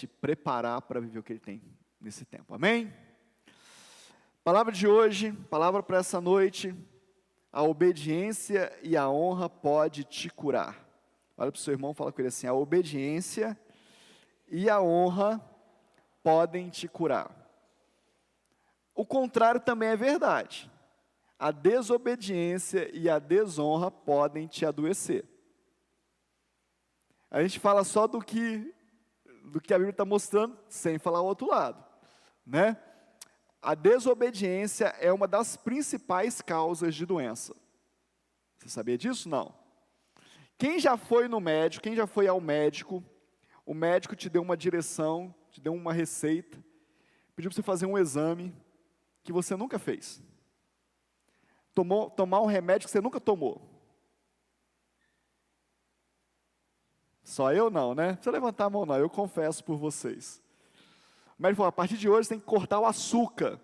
te preparar para viver o que Ele tem nesse tempo. Amém? Palavra de hoje, palavra para essa noite: a obediência e a honra pode te curar. Olha para o seu irmão e fala com ele assim: a obediência e a honra podem te curar. O contrário também é verdade. A desobediência e a desonra podem te adoecer. A gente fala só do que a Bíblia está mostrando, sem falar o outro lado, né? A desobediência é uma das principais causas de doença. Você sabia disso? Não. Quem já foi no médico, quem já foi ao médico, o médico te deu uma direção, te deu uma receita, pediu para você fazer um exame que você nunca fez. Tomar um remédio que você nunca tomou. Só eu não, né? Não precisa levantar a mão não, eu confesso por vocês. O médico falou: a partir de hoje você tem que cortar o açúcar.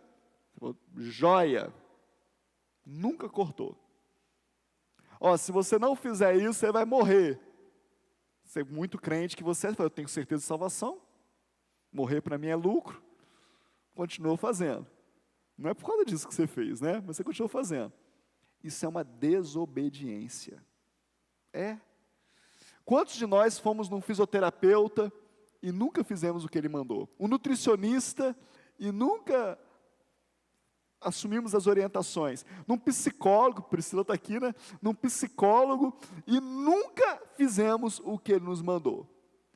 Falou: joia. Nunca cortou. Ó, se você não fizer isso, você vai morrer. Você é muito crente que você fala: eu tenho certeza de salvação. Morrer para mim é lucro. Continuou fazendo. Não é por causa disso que você fez, né? Mas você continuou fazendo. Isso é uma desobediência. É. Quantos de nós fomos num fisioterapeuta e nunca fizemos o que ele mandou? Um nutricionista e nunca assumimos as orientações. Num psicólogo, Priscila está aqui, né? Num psicólogo e nunca fizemos o que ele nos mandou.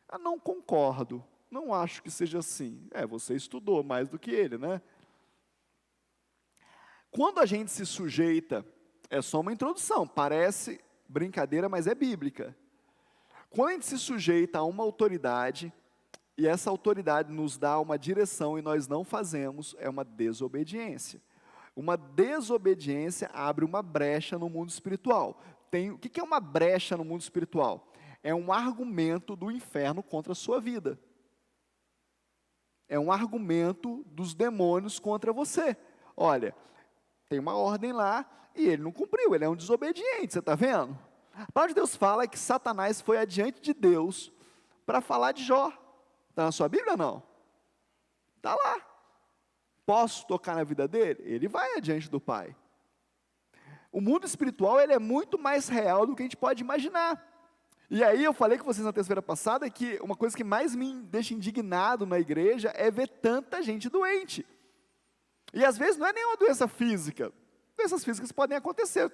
Ah, não concordo. Não acho que seja assim. Você estudou mais do que ele, né? Quando a gente se sujeita, é só uma introdução, parece brincadeira, mas é bíblica. Quando a gente se sujeita a uma autoridade, e essa autoridade nos dá uma direção e nós não fazemos, é uma desobediência. Uma desobediência abre uma brecha no mundo espiritual. O que é uma brecha no mundo espiritual? É um argumento do inferno contra a sua vida. É um argumento dos demônios contra você. Olha, tem uma ordem lá e ele não cumpriu, ele é um desobediente, você está vendo? A palavra de Deus fala que Satanás foi adiante de Deus para falar de Jó. Está na sua Bíblia ou não? Está lá. Posso tocar na vida dele? Ele vai adiante do Pai. O mundo espiritual ele é muito mais real do que a gente pode imaginar. E aí eu falei com vocês na terça-feira passada que uma coisa que mais me deixa indignado na igreja é ver tanta gente doente. E às vezes não é nenhuma doença física. Doenças físicas podem acontecer.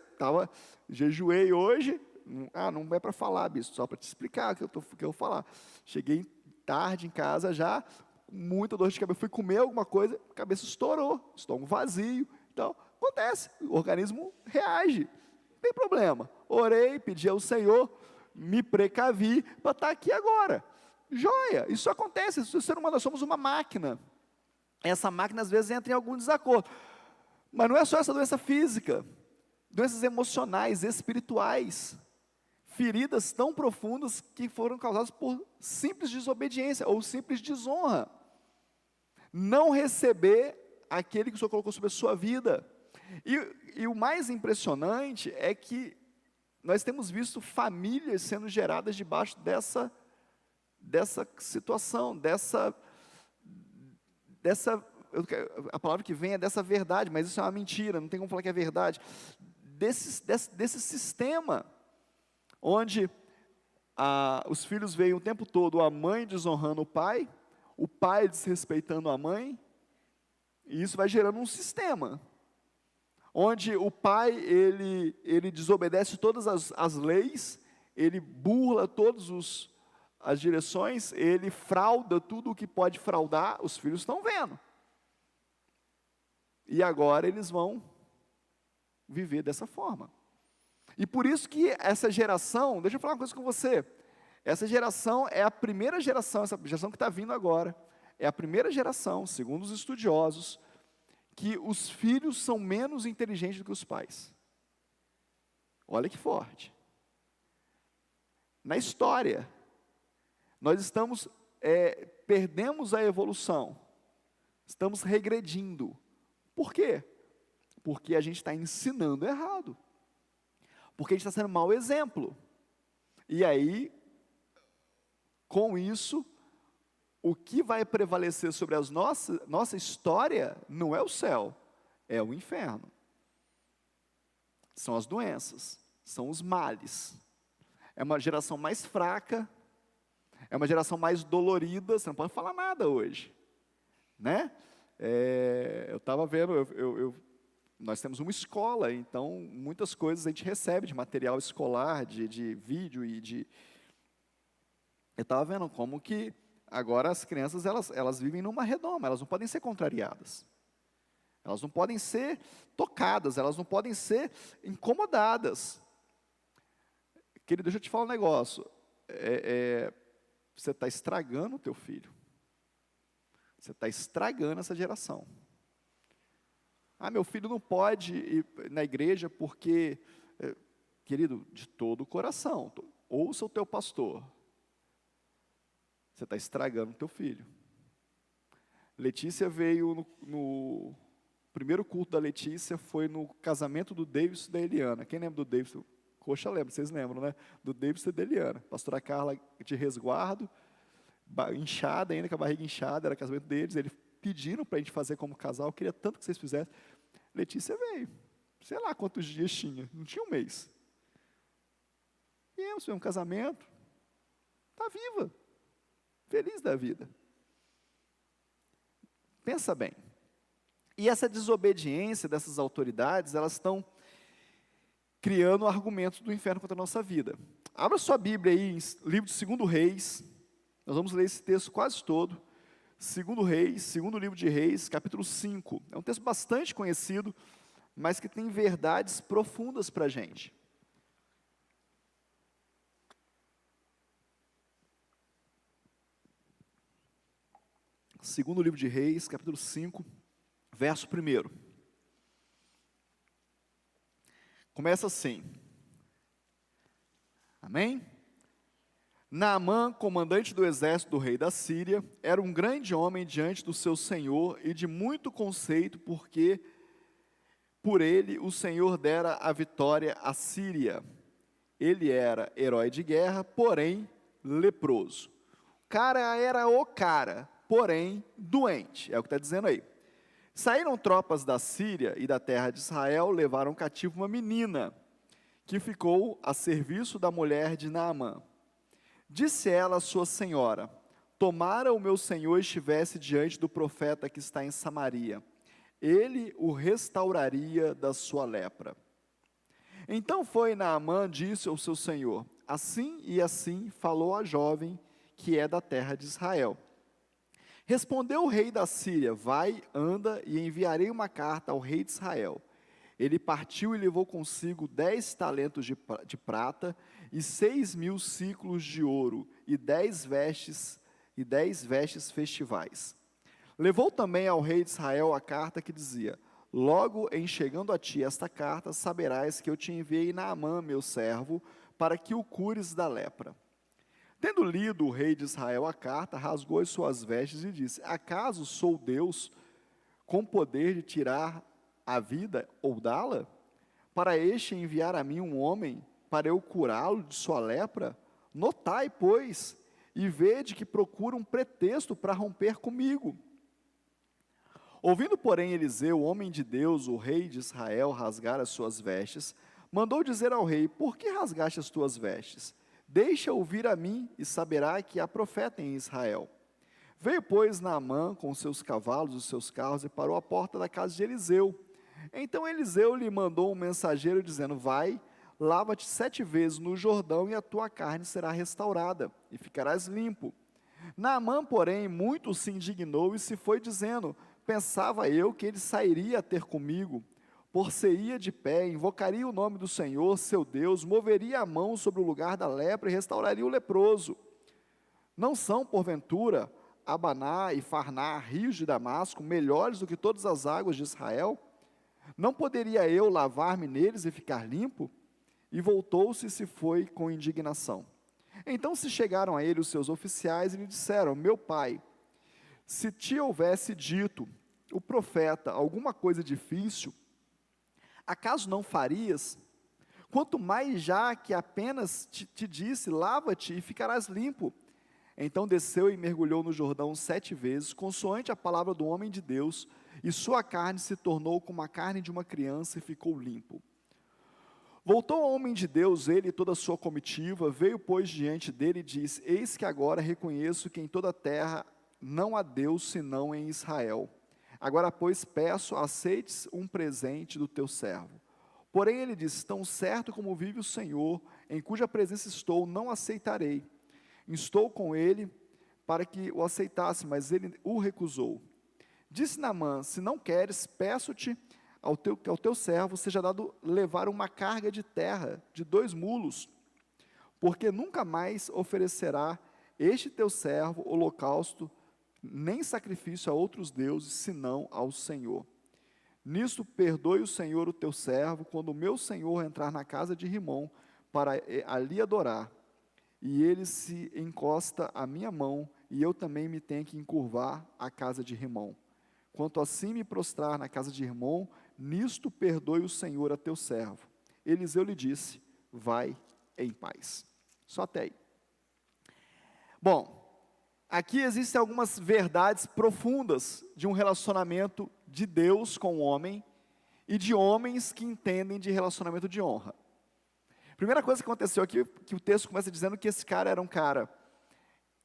Jejuei hoje. Não é para falar, bispo, só para te explicar o que eu vou falar. Cheguei tarde em casa já, muita dor de cabeça. Fui comer alguma coisa, a cabeça estourou, estômago vazio. Então, acontece, o organismo reage. Não tem problema. Orei, pedi ao Senhor, me precavi para estar aqui agora. Joia, isso acontece. O ser humano, nós somos uma máquina. Essa máquina às vezes entra em algum desacordo. Mas não é só essa doença física, doenças emocionais, espirituais, feridas tão profundas que foram causadas por simples desobediência ou simples desonra. Não receber aquele que o Senhor colocou sobre a sua vida. E o mais impressionante é que nós temos visto famílias sendo geradas debaixo dessa situação, a palavra que vem é dessa verdade, mas isso é uma mentira, não tem como falar que é verdade, desse sistema, onde os filhos veem o tempo todo a mãe desonrando o pai desrespeitando a mãe, e isso vai gerando um sistema, onde o pai, ele desobedece todas as leis, ele burla todas as direções, ele frauda tudo o que pode fraudar, os filhos estão vendo. E agora eles vão viver dessa forma. E por isso que essa geração, deixa eu falar uma coisa com você, essa geração é a primeira geração, essa geração que está vindo agora, é a primeira geração, segundo os estudiosos, que os filhos são menos inteligentes do que os pais. Olha que forte. Na história, nós perdemos a evolução, estamos regredindo. Por quê? Porque a gente está ensinando errado, porque a gente está sendo mau exemplo, e aí, com isso, o que vai prevalecer sobre a nossa história não é o céu, é o inferno. São as doenças, são os males. É uma geração mais fraca, é uma geração mais dolorida, você não pode falar nada hoje, né? Eu estava vendo, nós temos uma escola, então muitas coisas a gente recebe de material escolar, de vídeo e de... Eu estava vendo como que agora as crianças, elas vivem numa redoma, elas não podem ser contrariadas. Elas não podem ser tocadas, elas não podem ser incomodadas. Querido, deixa eu te falar um negócio. Você está estragando o teu filho. Você está estragando essa geração. Ah, meu filho não pode ir na igreja porque... querido, de todo o coração, ouça o teu pastor. Você está estragando o teu filho. Letícia veio no primeiro culto da Letícia, foi no casamento do Davis e da Eliana. Quem lembra do Davis? Coxa lembra, vocês lembram, né? Do Davis e da Eliana. Pastora Carla de resguardo, inchada ainda, com a barriga inchada, era o casamento deles. Eles pediram para a gente fazer como casal, eu queria tanto que vocês fizessem. Letícia veio, sei lá quantos dias tinha, não tinha um mês. E eu, um casamento, está viva, feliz da vida. Pensa bem. E essa desobediência dessas autoridades, elas estão criando argumentos do inferno contra a nossa vida. Abra sua Bíblia aí, em livro de 2 Reis, nós vamos ler esse texto quase todo. 2 Reis, segundo livro de Reis, capítulo 5. É um texto bastante conhecido, mas que tem verdades profundas para a gente. Segundo livro de Reis, capítulo 5, verso 1. Começa assim. Amém? Naamã, comandante do exército do rei da Síria, era um grande homem diante do seu senhor e de muito conceito, porque por ele o Senhor dera a vitória à Síria. Ele era herói de guerra, porém leproso. O cara era o cara, porém doente, é o que está dizendo aí. Saíram tropas da Síria e da terra de Israel, levaram cativo uma menina, que ficou a serviço da mulher de Naamã. Disse ela à sua senhora: tomara o meu senhor estivesse diante do profeta que está em Samaria, ele o restauraria da sua lepra. Então foi Naamã, disse ao seu senhor: assim e assim falou a jovem que é da terra de Israel. Respondeu o rei da Síria: vai, anda, e enviarei uma carta ao rei de Israel. Ele partiu e levou consigo 10 talentos de prata e 6.000 ciclos de ouro e 10 vestes festivais. Levou também ao rei de Israel a carta que dizia: logo em chegando a ti esta carta, saberás que eu te enviei Naamã, meu servo, para que o cures da lepra. Tendo lido o rei de Israel a carta, rasgou as suas vestes e disse: acaso sou Deus com poder de tirar a vida ou dá-la? Para este enviar a mim um homem, para eu curá-lo de sua lepra? Notai, pois, e vede que procura um pretexto para romper comigo. Ouvindo, porém, Eliseu, o homem de Deus, o rei de Israel, rasgar as suas vestes, mandou dizer ao rei: por que rasgaste as tuas vestes? Deixa ouvir a mim, e saberá que há profeta em Israel. Veio, pois, Naamã com os seus cavalos e os seus carros, e parou à porta da casa de Eliseu. Então Eliseu lhe mandou um mensageiro, dizendo: vai, lava-te 7 vezes no Jordão, e a tua carne será restaurada, e ficarás limpo. Naamã, porém, muito se indignou, e se foi dizendo: pensava eu que ele sairia a ter comigo, por-se-ia de pé, invocaria o nome do Senhor, seu Deus, moveria a mão sobre o lugar da lepra e restauraria o leproso. Não são, porventura, Abaná e Farná, rios de Damasco, melhores do que todas as águas de Israel? Não poderia eu lavar-me neles e ficar limpo? E voltou-se e se foi com indignação. Então se chegaram a ele os seus oficiais e lhe disseram: meu pai, se te houvesse dito o profeta alguma coisa difícil, acaso não farias? Quanto mais já que apenas te disse: lava-te e ficarás limpo. Então desceu e mergulhou no Jordão 7 vezes, consoante a palavra do homem de Deus, e sua carne se tornou como a carne de uma criança e ficou limpo. Voltou o homem de Deus, ele e toda a sua comitiva, veio, pois, diante dele e disse: Eis que agora reconheço que em toda a terra não há Deus senão em Israel. Agora, pois, peço, aceites um presente do teu servo. Porém, ele disse: Tão certo como vive o Senhor, em cuja presença estou, não aceitarei. Estou com ele para que o aceitasse, mas ele o recusou. Disse Naamã: Se não queres, peço-te ao teu servo seja dado levar uma carga de terra de 2 mulos, porque nunca mais oferecerá este teu servo holocausto, nem sacrifício a outros deuses, senão ao Senhor. Nisto perdoe o Senhor o teu servo, quando o meu senhor entrar na casa de Rimom, para ali adorar, e ele se encosta à minha mão, e eu também me tenho que encurvar à casa de Rimom. Quanto assim me prostrar na casa de Rimom, nisto perdoe o Senhor a teu servo. Eliseu lhe disse: vai em paz. Só até aí. Bom, aqui existem algumas verdades profundas de um relacionamento de Deus com o homem e de homens que entendem de relacionamento de honra. Primeira coisa que aconteceu aqui, que o texto começa dizendo que esse cara era um cara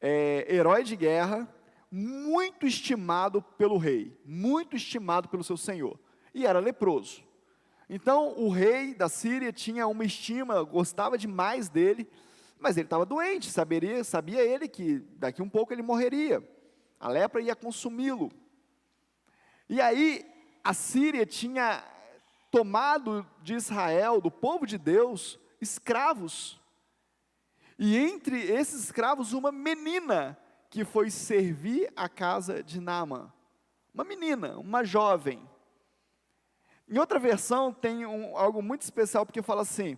herói de guerra, muito estimado pelo rei, muito estimado pelo seu senhor, e era leproso. Então o rei da Síria tinha uma estima, gostava demais dele, mas ele estava doente, sabia ele que daqui um pouco ele morreria, a lepra ia consumi-lo. E aí a Síria tinha tomado de Israel, do povo de Deus, escravos, e entre esses escravos uma menina, que foi servir a casa de Naamã, uma menina, uma jovem. Em outra versão tem algo muito especial, porque fala assim,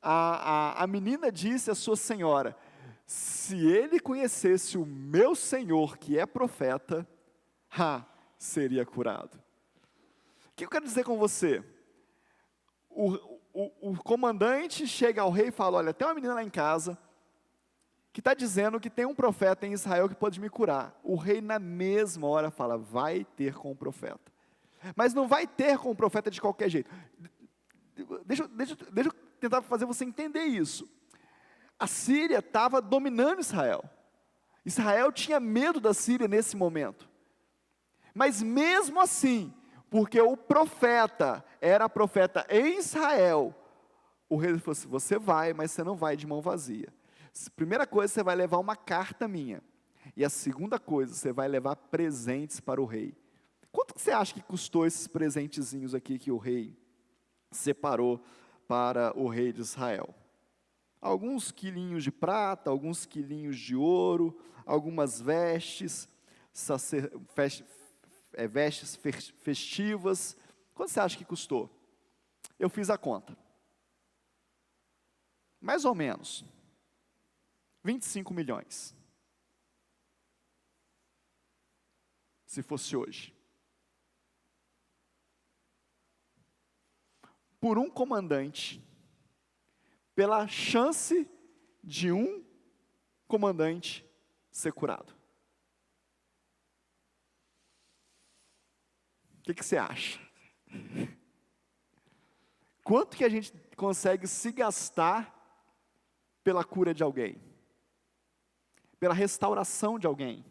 a menina disse à sua senhora: se ele conhecesse o meu senhor, que é profeta, seria curado. O que eu quero dizer com você? O comandante chega ao rei e fala: olha, tem uma menina lá em casa, que está dizendo que tem um profeta em Israel que pode me curar. O rei na mesma hora fala: vai ter com o profeta. Mas não vai ter com o profeta de qualquer jeito. Deixa eu tentar fazer você entender isso. A Síria estava dominando Israel. Israel tinha medo da Síria nesse momento. Mas mesmo assim, porque o profeta era profeta em Israel, o rei falou assim: você vai, mas você não vai de mão vazia. Primeira coisa, você vai levar uma carta minha. E a segunda coisa, você vai levar presentes para o rei. Quanto que você acha que custou esses presentezinhos aqui que o rei separou para o rei de Israel? Alguns quilinhos de prata, alguns quilinhos de ouro, algumas vestes, vestes festivas. Quanto você acha que custou? Eu fiz a conta. Mais ou menos 25 milhões. Se fosse hoje. Por um comandante, pela chance de um comandante ser curado. O que você acha? Quanto que a gente consegue se gastar pela cura de alguém? Pela restauração de alguém,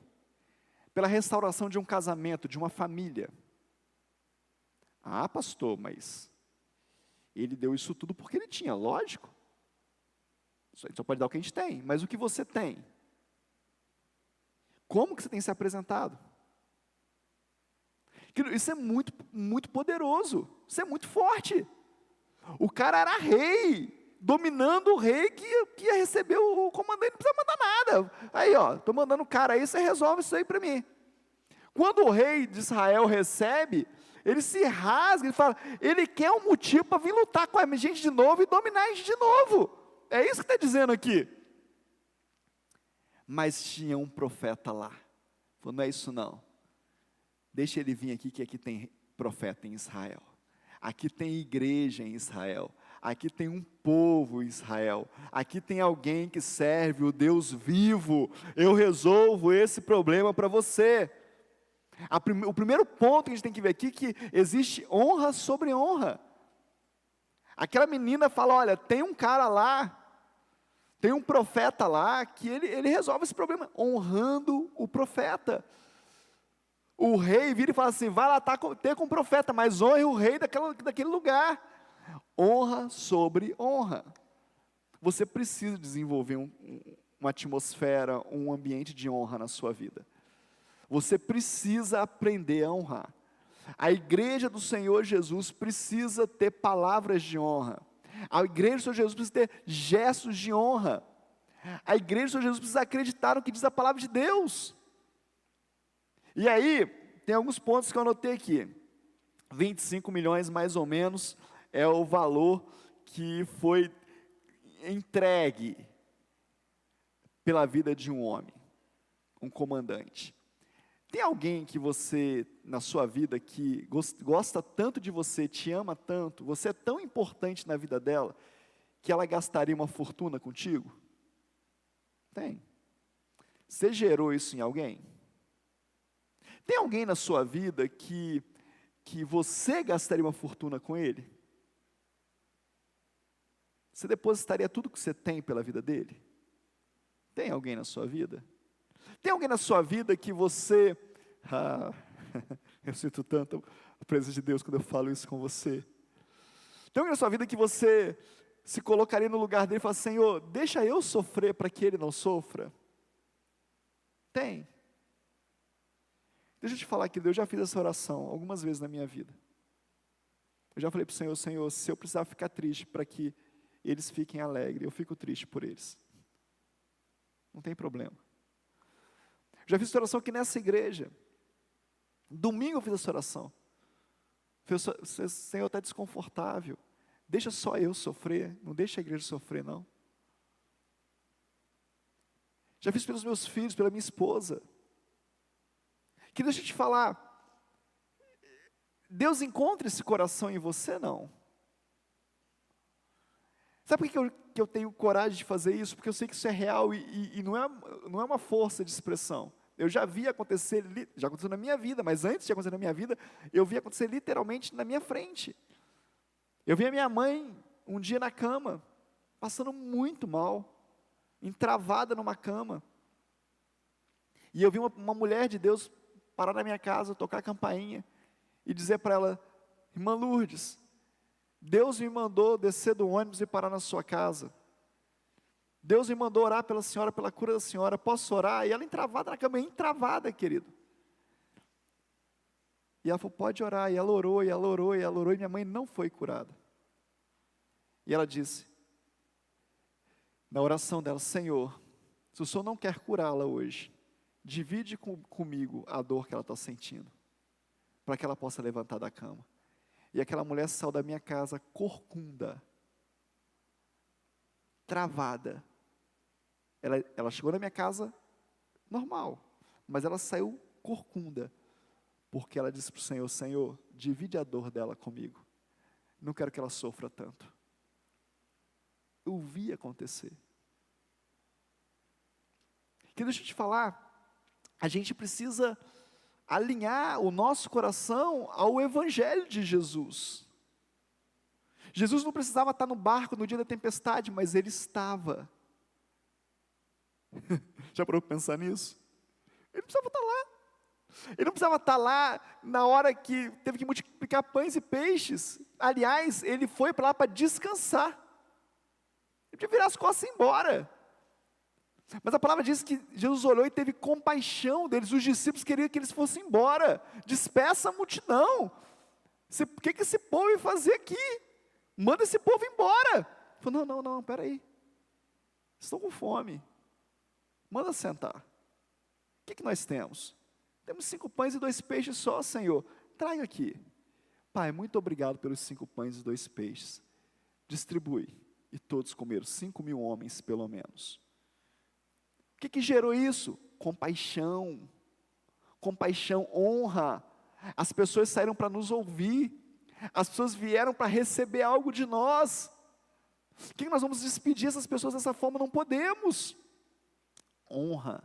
pela restauração de um casamento, de uma família. Pastor, mas ele deu isso tudo porque ele tinha, lógico. A gente só pode dar o que a gente tem, mas o que você tem? Como que você tem se apresentado? Isso é muito, muito poderoso, isso é muito forte. O cara era rei, dominando o rei que ia receber o comandante, não precisa mandar nada. Aí, estou mandando o cara aí, você resolve isso aí para mim. Quando o rei de Israel recebe, ele se rasga, ele fala, ele quer um motivo para vir lutar com a gente de novo e dominar a gente de novo. É isso que está dizendo aqui. Mas tinha um profeta lá. Falou: não é isso não. Deixa ele vir aqui, que aqui tem profeta em Israel. Aqui tem igreja em Israel. aqui tem um povo, Israel, aqui tem alguém que serve o Deus vivo, eu resolvo esse problema para você. O primeiro ponto que a gente tem que ver aqui é que existe honra sobre honra. Aquela menina fala, olha, tem um cara lá, tem um profeta lá, que ele resolve esse problema, honrando o profeta. O rei vira e fala assim, vai lá ter com o profeta, mas honre o rei daquele lugar. Honra sobre honra. Você precisa desenvolver uma atmosfera, um ambiente de honra na sua vida. Você precisa aprender a honrar. A igreja do Senhor Jesus precisa ter palavras de honra. A igreja do Senhor Jesus precisa ter gestos de honra. A igreja do Senhor Jesus precisa acreditar no que diz a palavra de Deus. E aí, tem alguns pontos que eu anotei aqui. 25 milhões mais ou menos é o valor que foi entregue pela vida de um homem, um comandante. Tem alguém que você, na sua vida, que gosta tanto de você, te ama tanto, você é tão importante na vida dela, que ela gastaria uma fortuna contigo? Tem. Você gerou isso em alguém? Tem alguém na sua vida que você gastaria uma fortuna com ele? Você depositaria tudo que você tem pela vida dele? Tem alguém na sua vida? Tem alguém na sua vida que você... eu sinto tanto a presença de Deus quando eu falo isso com você. Tem alguém na sua vida que você se colocaria no lugar dele e fala, Senhor, deixa eu sofrer para que ele não sofra? Tem. Deixa eu te falar que eu já fiz essa oração algumas vezes na minha vida. Eu já falei para o Senhor, Senhor, se eu precisar ficar triste para que eles fiquem alegres, eu fico triste por eles. Não tem problema. Já fiz essa oração aqui nessa igreja. Domingo eu fiz essa oração. Senhor, está desconfortável. Deixa só eu sofrer, não deixa a igreja sofrer, não. Já fiz pelos meus filhos, pela minha esposa. Que deixa eu te falar, Deus encontra esse coração em você, não? Sabe por que eu tenho coragem de fazer isso? Porque eu sei que isso é real e não é uma força de expressão. Eu já vi acontecer, já aconteceu na minha vida, mas antes de acontecer na minha vida, eu vi acontecer literalmente na minha frente. Eu vi a minha mãe um dia na cama, passando muito mal, entravada numa cama. E eu vi uma mulher de Deus parar na minha casa, tocar a campainha e dizer para ela, irmã Lourdes, Deus me mandou descer do ônibus e parar na sua casa. Deus me mandou orar pela senhora, pela cura da senhora, posso orar? E ela entravada na cama, entravada, querido. E ela falou, pode orar, e ela orou, e ela orou, e ela orou, e minha mãe não foi curada. E ela disse, na oração dela, Senhor, se o Senhor não quer curá-la hoje, divide comigo a dor que ela está sentindo, para que ela possa levantar da cama. E aquela mulher saiu da minha casa corcunda, travada. Ela chegou na minha casa normal, mas ela saiu corcunda, porque ela disse para o Senhor, Senhor, divide a dor dela comigo, não quero que ela sofra tanto. Eu vi acontecer. Que deixa eu te falar, a gente precisa alinhar o nosso coração ao Evangelho de Jesus. Jesus não precisava estar no barco no dia da tempestade, mas Ele estava. Já parou para pensar nisso? Ele não precisava estar lá. Ele não precisava estar lá na hora que teve que multiplicar pães e peixes. Aliás, Ele foi para lá para descansar. Ele podia virar as costas e ir embora. Mas a palavra diz que Jesus olhou e teve compaixão deles. Os discípulos queriam que eles fossem embora. Despeça a multidão. O que esse povo vai fazer aqui? Manda esse povo embora. Ele falou, não, peraí. Estou com fome. Manda sentar. O que nós temos? Temos 5 pães e 2 peixes só, Senhor. Traga aqui. Pai, muito obrigado pelos 5 pães e 2 peixes. Distribui. E todos comeram, 5.000 homens pelo menos. O que gerou isso? Compaixão. Compaixão, honra. As pessoas saíram para nos ouvir. As pessoas vieram para receber algo de nós. Por que nós vamos despedir essas pessoas dessa forma? Não podemos. Honra.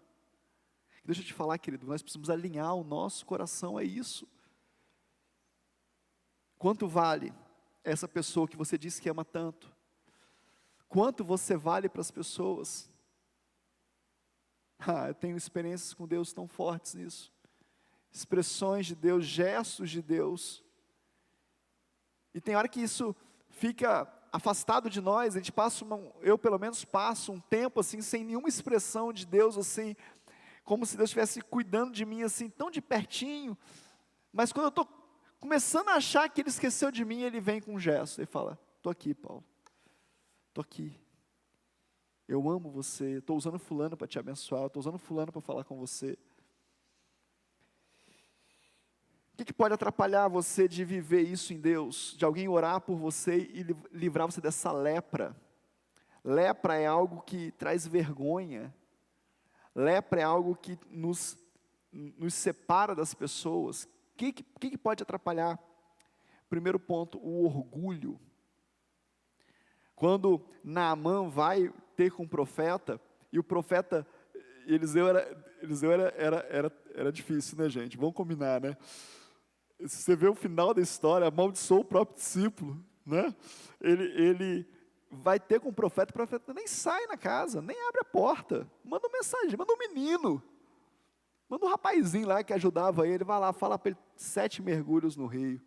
Deixa eu te falar, querido, nós precisamos alinhar o nosso coração a isso. Quanto vale essa pessoa que você disse que ama tanto? Quanto você vale para as pessoas? Eu tenho experiências com Deus tão fortes nisso. Expressões de Deus, gestos de Deus. E tem hora que isso fica afastado de nós, a gente passa, eu pelo menos passo um tempo assim, sem nenhuma expressão de Deus, assim, como se Deus estivesse cuidando de mim, assim, tão de pertinho, mas quando eu estou começando a achar que Ele esqueceu de mim, Ele vem com um gesto, Ele fala, estou aqui, Paulo, estou aqui, eu amo você, estou usando fulano para te abençoar, estou usando fulano para falar com você. O que pode atrapalhar você de viver isso em Deus? De alguém orar por você e livrar você dessa lepra? Lepra é algo que traz vergonha. Lepra é algo que nos separa das pessoas. O que pode atrapalhar? Primeiro ponto, o orgulho. Quando Naamã vai ter com o profeta, e o profeta, Eliseu era difícil, né, gente? Vamos combinar, né? Se você vê o final da história, amaldiçoou o próprio discípulo, né? Ele vai ter com o profeta nem sai na casa, nem abre a porta, manda um mensagem, manda um menino, manda um rapazinho lá que ajudava ele, vai lá, fala para ele 7 mergulhos no rio.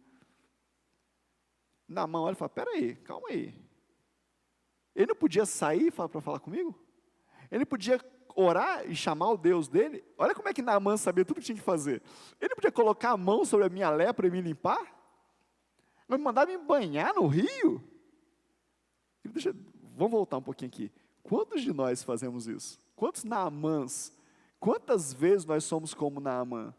Naamã olha e fala, peraí, calma aí, ele não podia sair para falar comigo? Ele podia orar e chamar o Deus dele? Olha como é que Naamã sabia tudo o que tinha que fazer. Ele não podia colocar a mão sobre a minha lepra e me limpar? Vai me mandar me banhar no rio? Vamos voltar um pouquinho aqui. Quantos de nós fazemos isso? Quantos Naamãs? Quantas vezes nós somos como Naamã?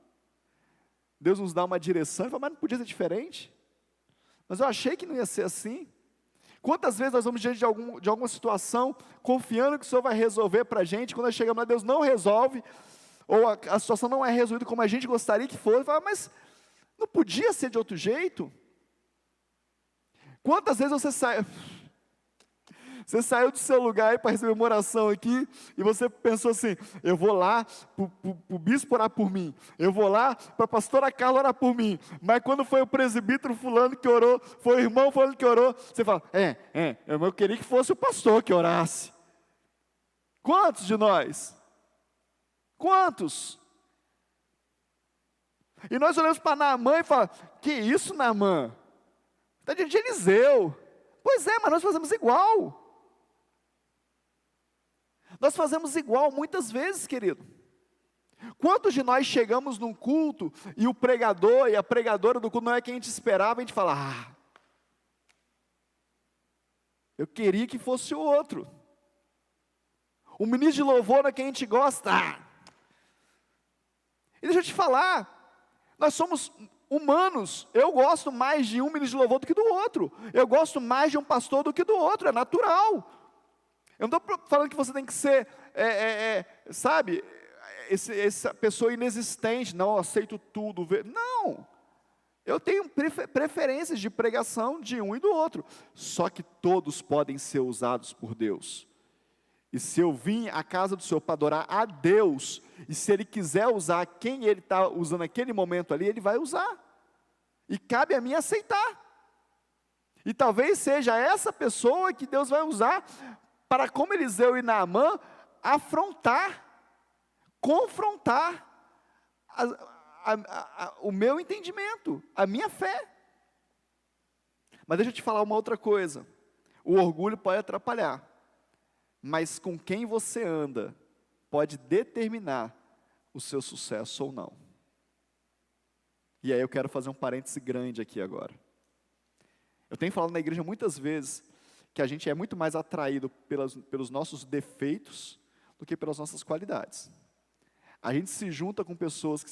Deus nos dá uma direção e fala, mas não podia ser diferente? Mas eu achei que não ia ser assim. Quantas vezes nós vamos diante de alguma situação, confiando que o Senhor vai resolver para a gente, quando nós chegamos lá, Deus não resolve, ou a situação não é resolvida como a gente gostaria que fosse, fala, mas não podia ser de outro jeito? Quantas vezes você saiu do seu lugar para receber uma oração aqui, e você pensou assim, eu vou lá para o bispo orar por mim, eu vou lá para a pastora Carla orar por mim, mas quando foi o presbítero fulano que orou, foi o irmão fulano que orou, você fala, eu queria que fosse o pastor que orasse. Quantos de nós? Quantos? E nós olhamos para Naamã e falamos, que isso, Naamã? Está diante de Eliseu. Pois é, mas nós fazemos igual. Nós fazemos igual muitas vezes, querido. Quantos de nós chegamos num culto e o pregador e a pregadora do culto não é quem a gente esperava, a gente fala, eu queria que fosse o outro. O ministro de louvor não é quem a gente gosta. E deixa eu te falar, nós somos humanos. Eu gosto mais de um ministro de louvor do que do outro. Eu gosto mais de um pastor do que do outro, é natural. Eu não estou falando que você tem que ser, sabe, essa pessoa inexistente, não, eu aceito tudo. Não, eu tenho preferências de pregação de um e do outro, só que todos podem ser usados por Deus. E se eu vim à casa do Senhor para adorar a Deus, e se Ele quiser usar quem Ele está usando naquele momento ali, Ele vai usar, e cabe a mim aceitar. E talvez seja essa pessoa que Deus vai usar para, como Eliseu e Naamã, afrontar, confrontar o meu entendimento, a minha fé. Mas deixa eu te falar uma outra coisa, o orgulho pode atrapalhar, mas com quem você anda, pode determinar o seu sucesso ou não. E aí eu quero fazer um parêntese grande aqui agora. Eu tenho falado na igreja muitas vezes, que a gente é muito mais atraído pelos nossos defeitos do que pelas nossas qualidades. A gente se junta com pessoas que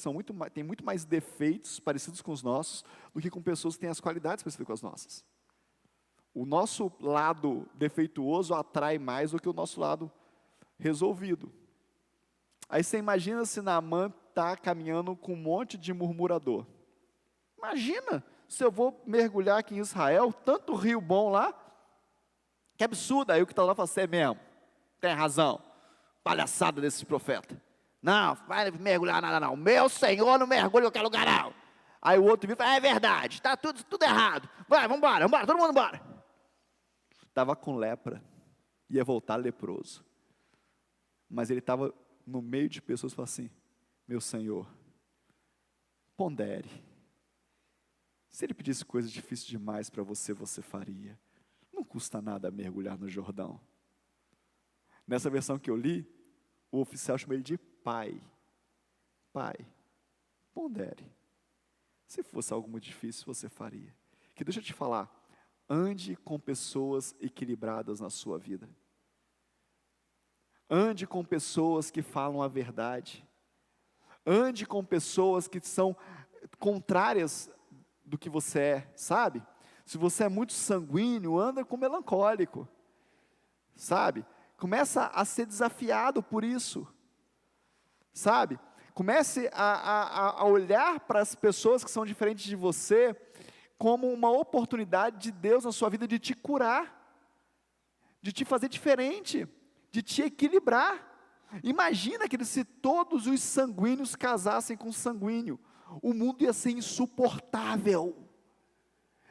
têm muito mais defeitos parecidos com os nossos, do que com pessoas que têm as qualidades parecidas com as nossas. O nosso lado defeituoso atrai mais do que o nosso lado resolvido. Aí você imagina se Naamã está caminhando com um monte de murmurador. Imagina se eu vou mergulhar aqui em Israel, tanto rio bom lá, Que absurdo. Aí o que está lá fala, você é mesmo, tem razão, palhaçada desse profeta. Não, vai mergulhar nada não, meu Senhor não mergulha em qualquer lugar não. Aí o outro viu e falou, é verdade, está tudo errado, vai, vamos embora, todo mundo embora. Estava com lepra, ia voltar leproso, mas ele estava no meio de pessoas e falou assim, meu Senhor, pondere, se ele pedisse coisa difícil demais para você, você faria, não custa nada mergulhar no Jordão. Nessa versão que eu li, o oficial chamou ele de pai, pondere, se fosse algo muito difícil, você faria. Que deixa eu te falar, ande com pessoas equilibradas na sua vida. Ande com pessoas que falam a verdade. Ande com pessoas que são contrárias do que você é, sabe? Se você é muito sanguíneo, anda com melancólico, sabe? Começa a ser desafiado por isso, sabe? Comece a olhar para as pessoas que são diferentes de você como uma oportunidade de Deus na sua vida de te curar, de te fazer diferente, de te equilibrar. Imagina que se todos os sanguíneos casassem com sanguíneo, o mundo ia ser insuportável.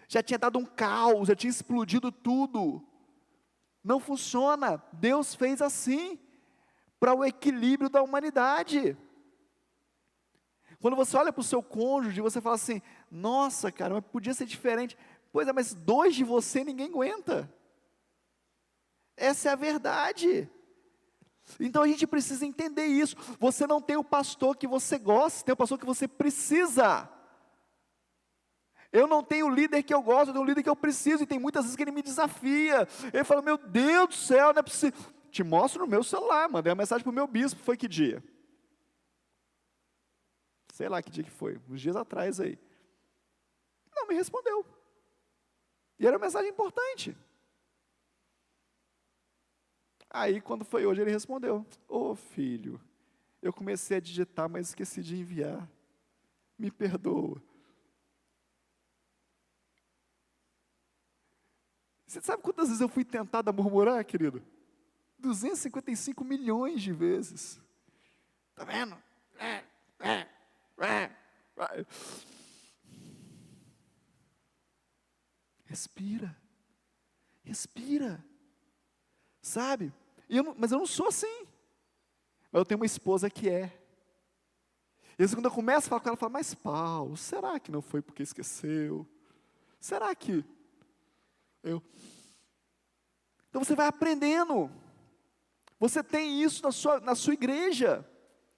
Já tinha dado um caos, já tinha explodido tudo. Não funciona. Deus fez assim, para o equilíbrio da humanidade. Quando você olha para o seu cônjuge, você fala assim, nossa cara, mas podia ser diferente. Pois é, mas dois de você ninguém aguenta. Essa é a verdade. Então a gente precisa entender isso. Você não tem o pastor que você gosta, tem o pastor que você precisa. Eu não tenho o líder que eu gosto, eu tenho o líder que eu preciso, e tem muitas vezes que ele me desafia. Ele fala, meu Deus do céu, não é possível. Te mostro no meu celular, mandei uma mensagem para o meu bispo, foi que dia? Sei lá que dia que foi, uns dias atrás aí. Não me respondeu. E era uma mensagem importante. Aí, quando foi hoje, ele respondeu, ô filho, eu comecei a digitar, mas esqueci de enviar. Me perdoa. Você sabe quantas vezes eu fui tentado a murmurar, querido? 255 milhões de vezes. Está vendo? Respira. Respira. Sabe? Mas eu não sou assim. Mas eu tenho uma esposa que é. E quando eu começo a falar com ela, ela fala, mas Paulo, será que não foi porque esqueceu? Será que eu... Então você vai aprendendo. Você tem isso na sua igreja,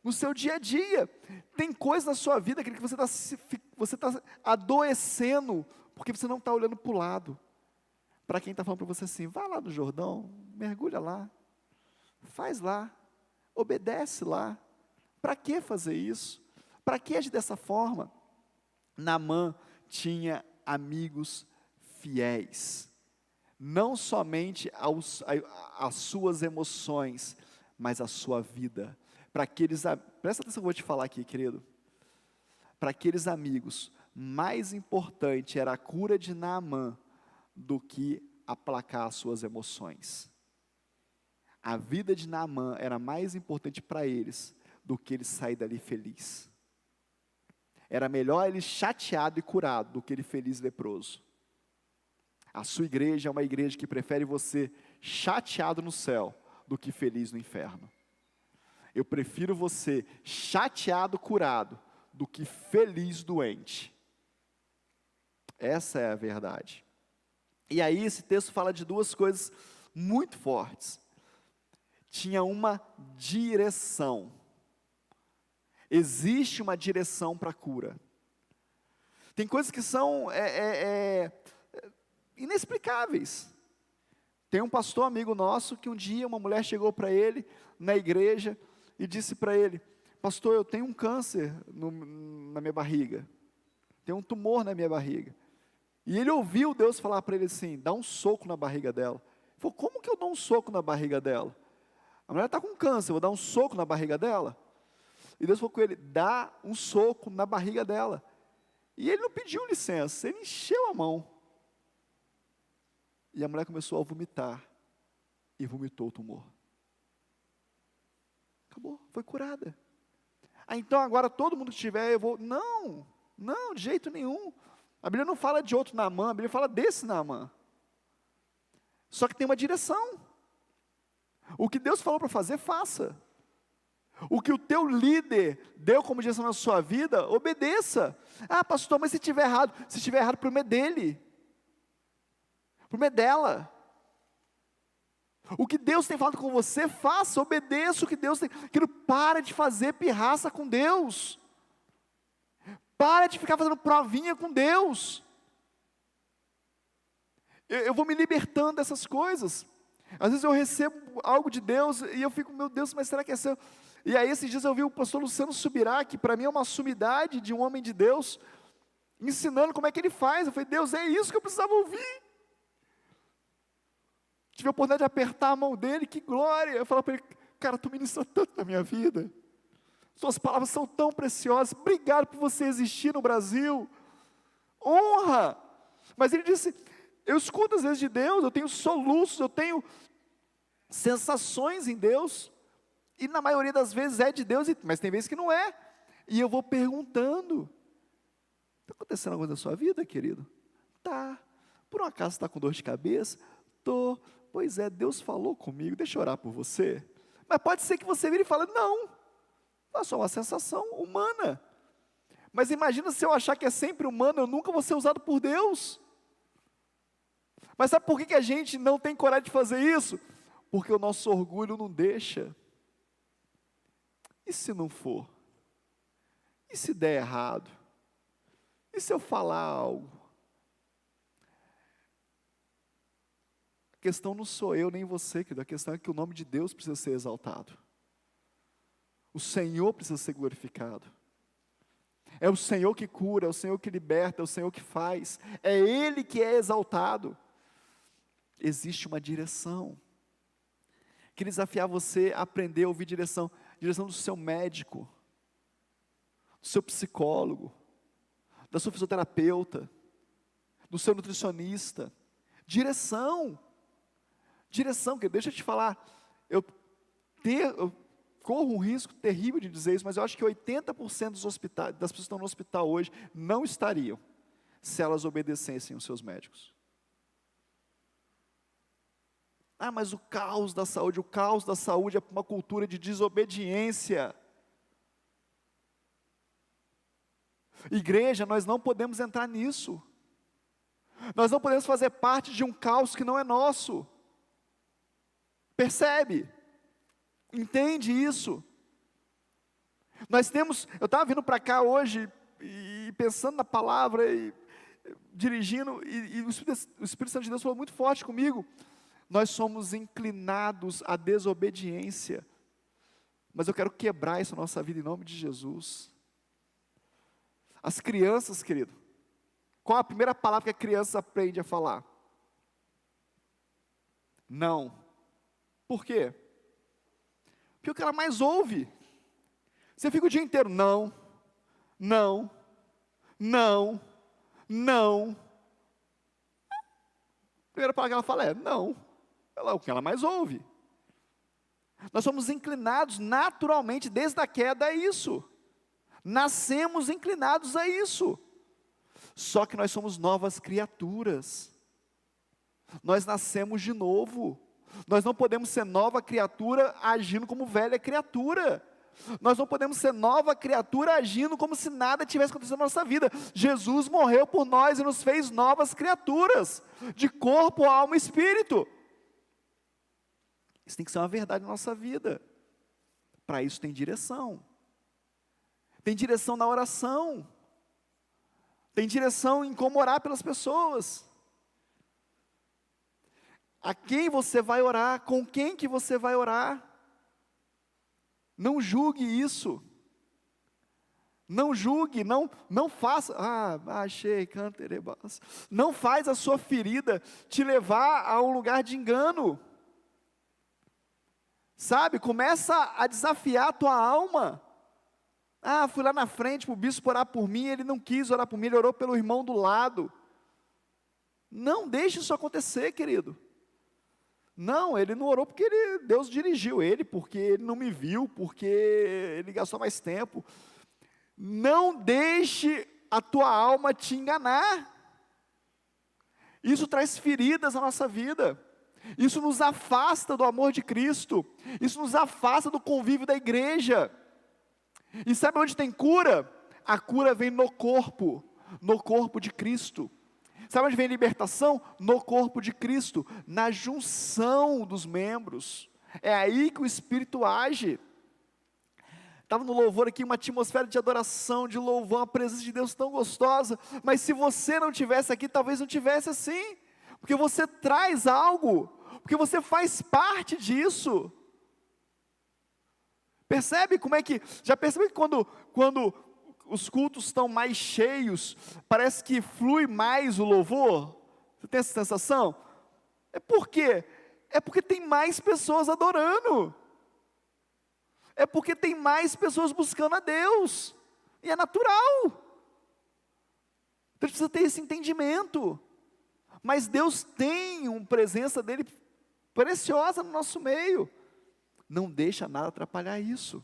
no seu dia a dia. Tem coisas na sua vida que você está adoecendo, porque você não está olhando para o lado. Para quem está falando para você assim, vai lá no Jordão, mergulha lá, faz lá, obedece lá. Para que fazer isso? Para que agir dessa forma? Naamã tinha amigos fiéis, não somente às suas emoções, mas à sua vida. Presta atenção que eu vou te falar aqui, querido. Para aqueles amigos, mais importante era a cura de Naamã do que aplacar as suas emoções. A vida de Naamã era mais importante para eles do que ele sair dali feliz. Era melhor ele chateado e curado do que ele feliz e leproso. A sua igreja é uma igreja que prefere você chateado no céu do que feliz no inferno. Eu prefiro você chateado, curado, do que feliz, doente. Essa é a verdade. E aí esse texto fala de duas coisas muito fortes. Tinha uma direção. Existe uma direção para a cura. Tem coisas que são inexplicáveis. Tem um pastor amigo nosso que um dia uma mulher chegou para ele na igreja e disse para ele, pastor, eu tenho um câncer na minha barriga, tem um tumor na minha barriga. E ele ouviu Deus falar para ele assim, dá um soco na barriga dela. Ele falou, como que eu dou um soco na barriga dela? A mulher está com câncer, eu vou dar um soco na barriga dela? E Deus falou com ele, dá um soco na barriga dela. E ele não pediu licença, ele encheu a mão. E a mulher começou a vomitar. e vomitou o tumor. Acabou, foi curada. Então agora todo mundo que tiver, eu vou... Não, de jeito nenhum. A Bíblia não fala de outro Naamã, a Bíblia fala desse Naamã. Só que tem uma direção. O que Deus falou para fazer, faça. O que o teu líder deu como direção na sua vida, obedeça. Ah, pastor, mas se estiver errado, problema é dele. Problema é dela. O que Deus tem falado com você, faça, obedeça o que Deus tem. Querido, para de fazer pirraça com Deus. Para de ficar fazendo provinha com Deus. Eu vou me libertando dessas coisas. Às vezes eu recebo algo de Deus e eu fico, meu Deus, mas será que é seu? E aí esses dias eu vi o pastor Luciano Subirá, que para mim é uma sumidade de um homem de Deus, ensinando como é que ele faz. Eu falei, Deus, é isso que eu precisava ouvir. Tive a oportunidade de apertar a mão dele, que glória. Eu falo para ele, cara, tu ministra tanto na minha vida. Suas palavras são tão preciosas. Obrigado por você existir no Brasil. Honra. Mas ele disse, eu escuto às vezes de Deus, eu tenho soluços, eu tenho sensações em Deus. E na maioria das vezes é de Deus, mas tem vezes que não é. E eu vou perguntando. Está acontecendo alguma coisa na sua vida, querido? Tá. Por um acaso está com dor de cabeça? Tô. Pois é, Deus falou comigo, deixa eu orar por você. Mas pode ser que você vire e fale, não. É só uma sensação humana. Mas imagina se eu achar que é sempre humano, eu nunca vou ser usado por Deus. Mas sabe por que a gente não tem coragem de fazer isso? Porque o nosso orgulho não deixa. E se não for? E se der errado? E se eu falar algo? A questão não sou eu nem você, querido. A questão é que o nome de Deus precisa ser exaltado. O Senhor precisa ser glorificado. É o Senhor que cura, é o Senhor que liberta, é o Senhor que faz. É Ele que é exaltado. Existe uma direção. Queria desafiar você a aprender a ouvir direção do seu médico, do seu psicólogo, da sua fisioterapeuta, do seu nutricionista. Direção, que deixa eu te falar, eu corro um risco terrível de dizer isso, mas eu acho que 80% das pessoas que estão no hospital hoje não estariam, se elas obedecessem os seus médicos. Ah, mas o caos da saúde é uma cultura de desobediência. Igreja, nós não podemos entrar nisso. Nós não podemos fazer parte de um caos que não é nosso. Percebe? Entende isso? Eu estava vindo para cá hoje, e pensando na palavra, e dirigindo, e o Espírito Santo de Deus falou muito forte comigo. Nós somos inclinados à desobediência, mas eu quero quebrar isso na nossa vida em nome de Jesus. As crianças, querido, qual a primeira palavra que a criança aprende a falar? Não. Por quê? Porque é o que ela mais ouve. Você fica o dia inteiro, não, não, não, não. A primeira palavra que ela fala é não. É o que ela mais ouve. Nós somos inclinados naturalmente, desde a queda, a isso. Nascemos inclinados a isso. Só que nós somos novas criaturas. Nós nascemos de novo. Nós não podemos ser nova criatura agindo como velha criatura. Nós não podemos ser nova criatura agindo como se nada tivesse acontecido na nossa vida. Jesus morreu por nós e nos fez novas criaturas, de corpo, alma e espírito. Isso tem que ser uma verdade na nossa vida. Para isso tem direção. Tem direção na oração. Tem direção em como orar pelas pessoas. A quem você vai orar? Com quem que você vai orar? Não julgue isso. Não julgue, não faça. Achei, canterebas. Não faz a sua ferida te levar a um lugar de engano. Sabe, começa a desafiar a tua alma. Fui lá na frente para o bispo orar por mim, ele não quis orar por mim, ele orou pelo irmão do lado. Não deixe isso acontecer, querido. Não, ele não orou porque Deus dirigiu ele, porque ele não me viu, porque ele gastou mais tempo. Não deixe a tua alma te enganar. Isso traz feridas na nossa vida. Isso nos afasta do amor de Cristo. Isso nos afasta do convívio da igreja. E sabe onde tem cura? A cura vem no corpo de Cristo. Sabe onde vem libertação? No corpo de Cristo, na junção dos membros. É aí que o Espírito age. Estava no louvor aqui, uma atmosfera de adoração, de louvor, uma presença de Deus tão gostosa, mas se você não tivesse aqui, talvez não tivesse assim, porque você traz algo, porque você faz parte disso. Percebe como é que, já percebeu que quando os cultos estão mais cheios, parece que flui mais o louvor? Você tem essa sensação? É por quê? É porque tem mais pessoas adorando. É porque tem mais pessoas buscando a Deus. E é natural. Então a gente precisa ter esse entendimento. Mas Deus tem uma presença dEle preciosa no nosso meio. Não deixa nada atrapalhar isso.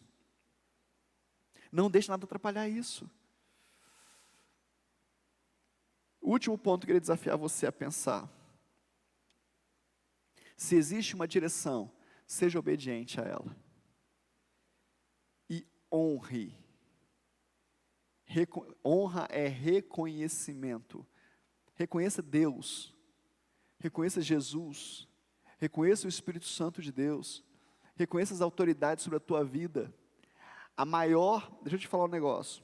Não deixa nada atrapalhar isso. O último ponto que eu queria desafiar você a pensar. Se existe uma direção, seja obediente a ela. E honre. Honra é reconhecimento. Reconheça Deus. Reconheça Jesus. Reconheça o Espírito Santo de Deus. Reconheça as autoridades sobre a tua vida. Deixa eu te falar um negócio.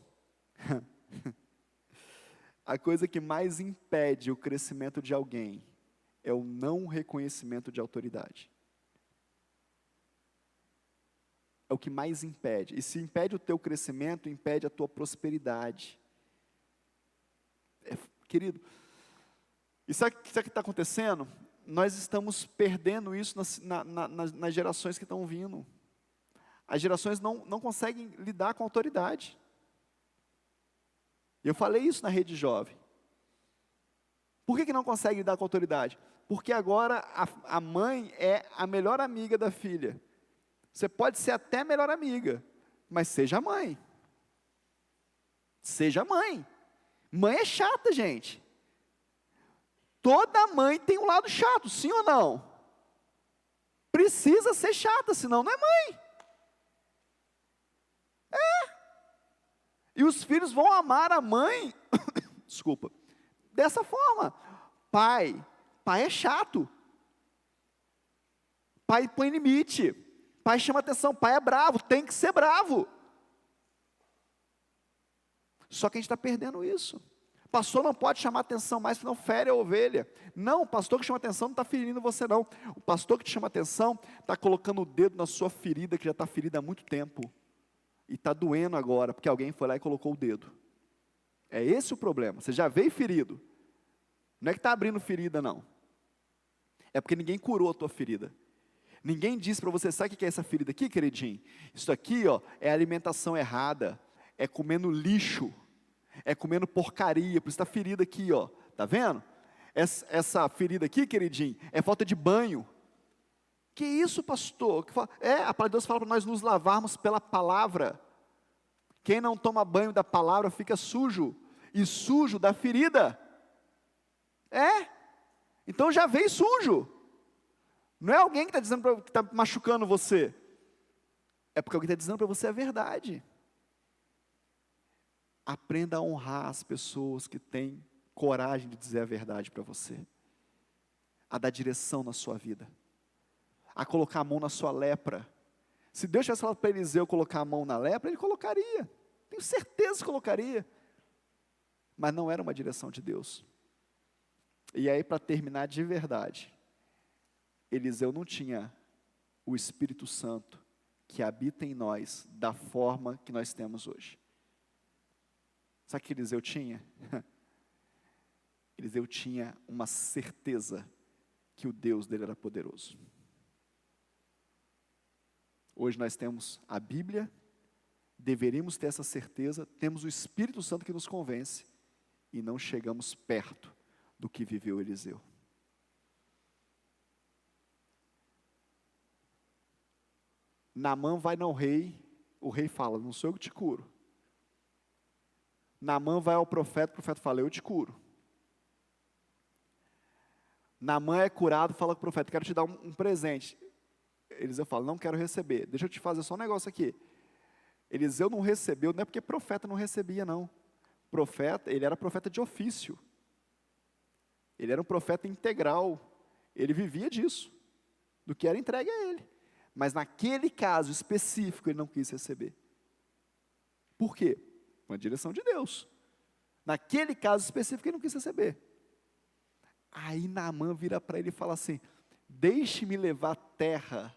A coisa que mais impede o crescimento de alguém é o não reconhecimento de autoridade. É o que mais impede. E se impede o teu crescimento, impede a tua prosperidade. Querido, e sabe o que está acontecendo? Nós estamos perdendo isso nas gerações que estão vindo. As gerações não conseguem lidar com a autoridade. Eu falei isso na Rede Jovem. Por que não consegue lidar com a autoridade? Porque agora a mãe é a melhor amiga da filha. Você pode ser até a melhor amiga, mas seja mãe. Seja mãe. Mãe é chata, gente. Toda mãe tem um lado chato, sim ou não? Precisa ser chata, senão não é mãe. E os filhos vão amar a mãe, desculpa, dessa forma. Pai é chato. Pai põe limite. Pai chama atenção, pai é bravo, tem que ser bravo. Só que a gente está perdendo isso. Pastor não pode chamar atenção mais, senão fere a ovelha. Não, o pastor que chama atenção não está ferindo você não. O pastor que te chama atenção está colocando o dedo na sua ferida, que já está ferida há muito tempo. E está doendo agora, porque alguém foi lá e colocou o dedo. É esse o problema, você já veio ferido. Não é que está abrindo ferida não. É porque ninguém curou a tua ferida. Ninguém disse para você, sabe o que é essa ferida aqui, queridinho? Isso aqui, ó, é alimentação errada, é comendo lixo, é comendo porcaria, por isso está ferida aqui, ó, tá vendo? Essa ferida aqui, queridinho, é falta de banho. Que isso, pastor? A palavra de Deus fala para nós nos lavarmos pela palavra. Quem não toma banho da palavra fica sujo, e sujo da ferida. Então já veio sujo. Não é alguém que está dizendo que está machucando você. É porque alguém está dizendo para você a verdade. Aprenda a honrar as pessoas que têm coragem de dizer a verdade para você. A dar direção na sua vida. A colocar a mão na sua lepra. Se Deus tivesse falado para Eliseu colocar a mão na lepra, ele colocaria. Tenho certeza que colocaria. Mas não era uma direção de Deus. E aí, para terminar de verdade, Eliseu não tinha o Espírito Santo que habita em nós da forma que nós temos hoje. Sabe o que Eliseu tinha? Eliseu tinha uma certeza que o Deus dele era poderoso. Hoje nós temos a Bíblia, deveríamos ter essa certeza, temos o Espírito Santo que nos convence, e não chegamos perto do que viveu Eliseu. Naamã vai ao rei, o rei fala, não sou eu que te curo. Naamã vai ao profeta, o profeta fala, eu te curo. Naamã é curado, fala com o profeta, quero te dar um presente. Eliseu fala, não quero receber, deixa eu te fazer só um negócio aqui. Eliseu não recebeu, não é porque profeta não recebia não. Profeta, ele era profeta de ofício. Ele era um profeta integral. Ele vivia disso, do que era entregue a ele. Mas naquele caso específico ele não quis receber. Por quê? Uma direção de Deus. Naquele caso específico ele não quis receber. Aí Naamã vira para ele e fala assim, deixe-me levar terra,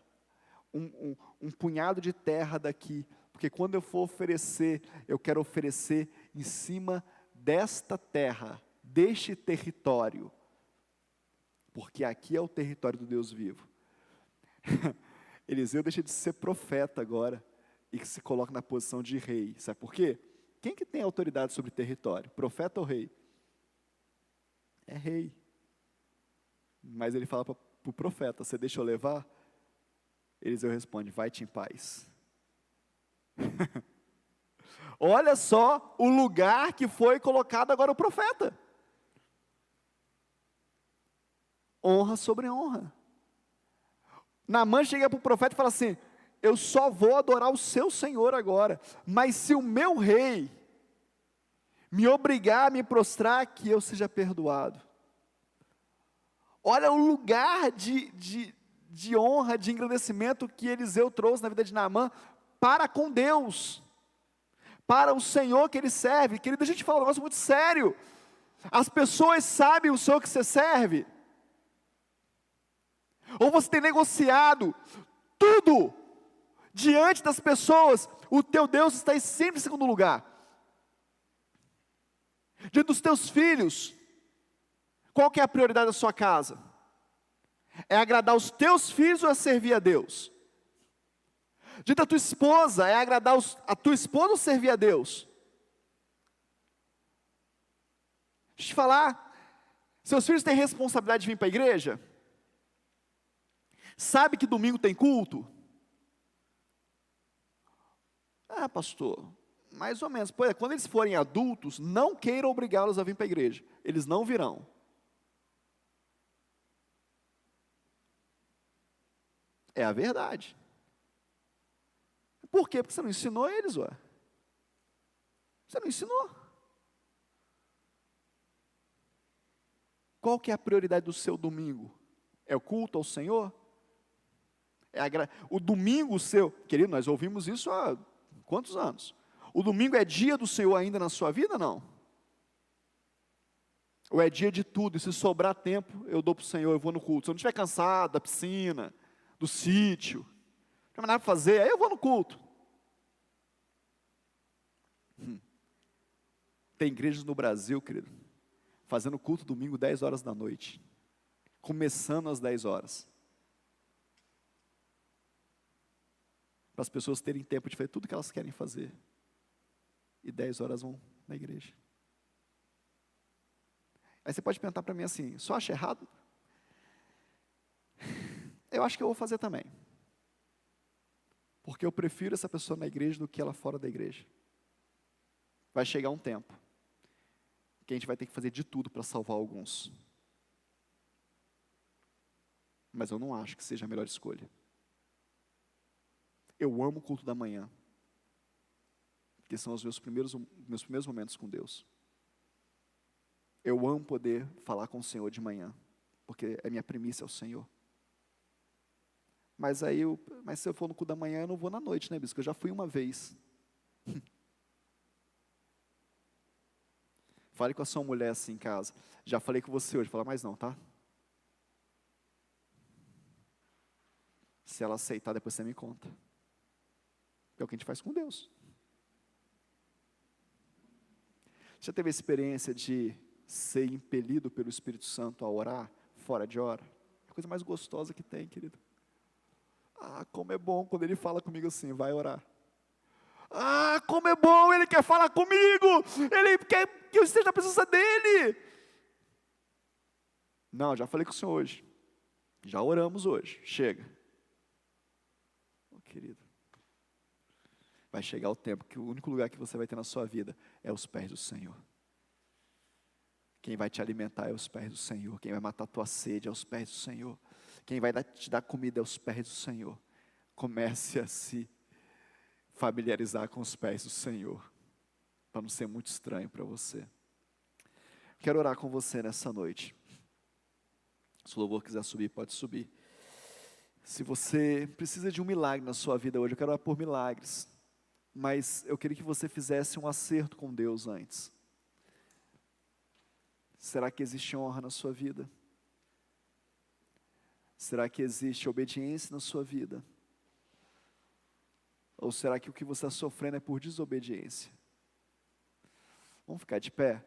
um punhado de terra daqui, porque quando eu for oferecer, eu quero oferecer em cima desta terra, deste território, porque aqui é o território do Deus vivo. Eliseu deixa de ser profeta agora, e que se coloca na posição de rei, sabe por quê? Quem que tem autoridade sobre território, profeta ou rei? É rei. Mas ele fala para o profeta, você deixa eu levar? Eliseu responde, vai-te em paz. Olha só o lugar que foi colocado agora o profeta. Honra sobre honra. Naamã chega para o profeta e fala assim, eu só vou adorar o seu Senhor agora, mas se o meu rei me obrigar a me prostrar, que eu seja perdoado. Olha o lugar de honra, de engrandecimento que Eliseu trouxe na vida de Naamã para com Deus, para o Senhor que ele serve. Querido, deixa eu te falar um negócio muito sério. As pessoas sabem o Senhor que você serve? Ou você tem negociado tudo diante das pessoas, o teu Deus está sempre em segundo lugar. Diante dos teus filhos, qual que é a prioridade da sua casa? É agradar os teus filhos ou é servir a Deus? Diante da tua esposa, é agradar a tua esposa ou servir a Deus? Deixa eu te falar, seus filhos têm responsabilidade de vir para a igreja? Sabe que domingo tem culto? Ah, pastor, mais ou menos. Pois é, quando eles forem adultos, não queiram obrigá-los a vir para a igreja. Eles não virão. É a verdade. Por quê? Porque você não ensinou eles, ué. Você não ensinou. Qual que é a prioridade do seu domingo? É o culto ao Senhor? O domingo seu, querido, nós ouvimos isso há quantos anos? O domingo é dia do Senhor ainda na sua vida, não? Ou é dia de tudo, e se sobrar tempo, eu dou para o Senhor, eu vou no culto. Se eu não estiver cansado da piscina, do sítio, não tem mais nada para fazer, aí eu vou no culto. Tem igrejas no Brasil, querido, fazendo culto domingo 10 horas da noite, começando às 10 horas. Para as pessoas terem tempo de fazer tudo o que elas querem fazer. E 10 horas vão na igreja. Aí você pode perguntar para mim assim, só acha errado? Eu acho que eu vou fazer também. Porque eu prefiro essa pessoa na igreja do que ela fora da igreja. Vai chegar um tempo que a gente vai ter que fazer de tudo para salvar alguns. Mas eu não acho que seja a melhor escolha. Eu amo o culto da manhã, porque são os meus primeiros momentos com Deus. Eu amo poder falar com o Senhor de manhã, porque a minha primícia é o Senhor. Mas se eu for no culto da manhã, eu não vou na noite, né, bispo? Eu já fui uma vez. Fale com a sua mulher assim em casa. Já falei com você hoje, fala mais não, tá? Se ela aceitar, depois você me conta. É o que a gente faz com Deus. Já teve a experiência de ser impelido pelo Espírito Santo a orar fora de hora? É a coisa mais gostosa que tem, querido. Ah, como é bom quando Ele fala comigo assim, vai orar. Ah, como é bom, Ele quer falar comigo. Ele quer que eu esteja na presença dEle. Não, já falei com o Senhor hoje. Já oramos hoje, chega. Oh, querido. vai chegar o tempo que o único lugar que você vai ter na sua vida é os pés do Senhor. Quem vai te alimentar é os pés do Senhor. Quem vai matar a tua sede é os pés do Senhor. Quem vai te dar comida é os pés do Senhor. Comece a se familiarizar com os pés do Senhor, para não ser muito estranho para você. Quero orar com você nessa noite. Se o louvor quiser subir, pode subir. Se você precisa de um milagre na sua vida hoje, eu quero orar por milagres. Mas eu queria que você fizesse um acerto com Deus antes. Será que existe honra na sua vida? Será que existe obediência na sua vida? Ou será que o que você está sofrendo é por desobediência? Vamos ficar de pé?